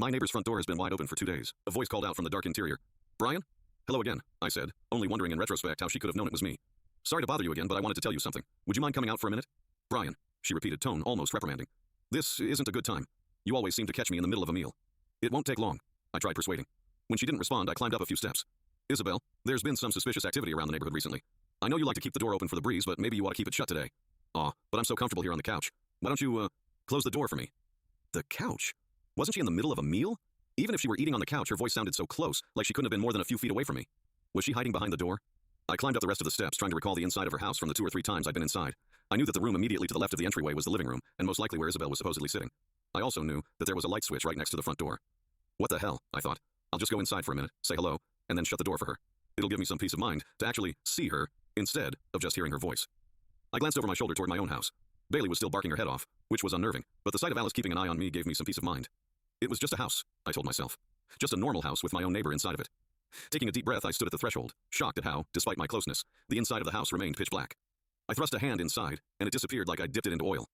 My neighbor's front door has been wide open for 2 days. A voice called out from the dark interior. Brian? Hello again, I said, only wondering in retrospect how she could have known it was me. Sorry to bother you again, but I wanted to tell you something. Would you mind coming out for a minute? Brian, she repeated, tone almost reprimanding. This isn't a good time. You always seem to catch me in the middle of a meal. It won't take long, I tried persuading. When she didn't respond, I climbed up a few steps. Isabel, there's been some suspicious activity around the neighborhood recently. I know you like to keep the door open for the breeze, but maybe you ought to keep it shut today. Aw, but I'm so comfortable here on the couch. Why don't you, close the door for me? The couch? Wasn't she in the middle of a meal? Even if she were eating on the couch, her voice sounded so close, like she couldn't have been more than a few feet away from me. Was she hiding behind the door? I climbed up the rest of the steps, trying to recall the inside of her house from the 2 or 3 times I'd been inside. I knew that the room immediately to the left of the entryway was the living room, and most likely where Isabel was supposedly sitting. I also knew that there was a light switch right next to the front door. What the hell, I thought. I'll just go inside for a minute, say hello, and then shut the door for her. It'll give me some peace of mind to actually see her instead of just hearing her voice. I glanced over my shoulder toward my own house. Bailey was still barking her head off, which was unnerving, but the sight of Alice keeping an eye on me gave me some peace of mind. It was just a house, I told myself. Just a normal house with my own neighbor inside of it. Taking a deep breath, I stood at the threshold, shocked at how, despite my closeness, the inside of the house remained pitch black. I thrust a hand inside, and it disappeared like I dipped it into oil.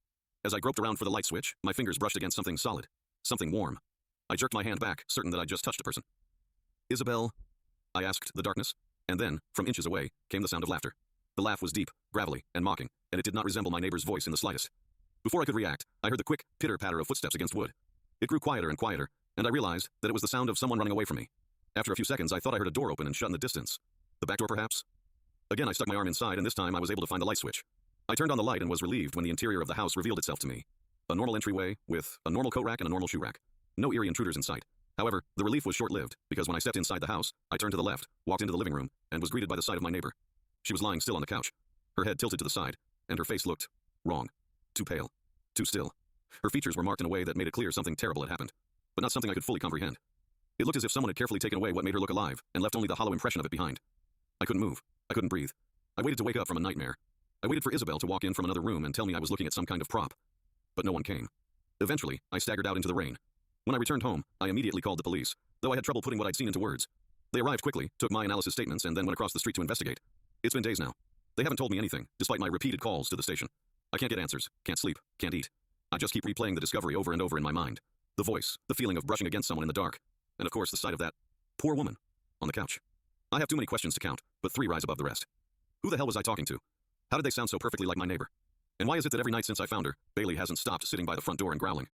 As I groped around for the light switch, my fingers brushed against something solid, something warm. I jerked my hand back, certain that I'd just touched a person. Isabel? I asked the darkness, and then, from inches away, came the sound of laughter. The laugh was deep, gravelly, and mocking, and it did not resemble my neighbor's voice in the slightest. Before I could react, I heard the quick pitter-patter of footsteps against wood. It grew quieter and quieter, and I realized that it was the sound of someone running away from me. After a few seconds, I thought I heard a door open and shut in the distance. The back door, perhaps? Again, I stuck my arm inside, and this time I was able to find the light switch. I turned on the light and was relieved when the interior of the house revealed itself to me. A normal entryway with a normal coat rack and a normal shoe rack. No eerie intruders in sight. However, the relief was short-lived, because when I stepped inside the house, I turned to the left, walked into the living room, and was greeted by the sight of my neighbor. She was lying still on the couch, her head tilted to the side, and her face looked wrong. Too pale. Too still. Her features were marked in a way that made it clear something terrible had happened, but not something I could fully comprehend. It looked as if someone had carefully taken away what made her look alive, and left only the hollow impression of it behind. I couldn't move. I couldn't breathe. I waited to wake up from a nightmare. I waited for Isabel to walk in from another room and tell me I was looking at some kind of prop. But no one came. Eventually, I staggered out into the rain. When I returned home, I immediately called the police, though I had trouble putting what I'd seen into words. They arrived quickly, took my and Alice's statements, and then went across the street to investigate. It's been days now. They haven't told me anything, despite my repeated calls to the station. I can't get answers, can't sleep, can't eat. I just keep replaying the discovery over and over in my mind. The voice, the feeling of brushing against someone in the dark, and of course the sight of that poor woman on the couch. I have too many questions to count, but 3 rise above the rest. Who the hell was I talking to? How did they sound so perfectly like my neighbor? And why is it that every night since I found her, Bailey hasn't stopped sitting by the front door and growling?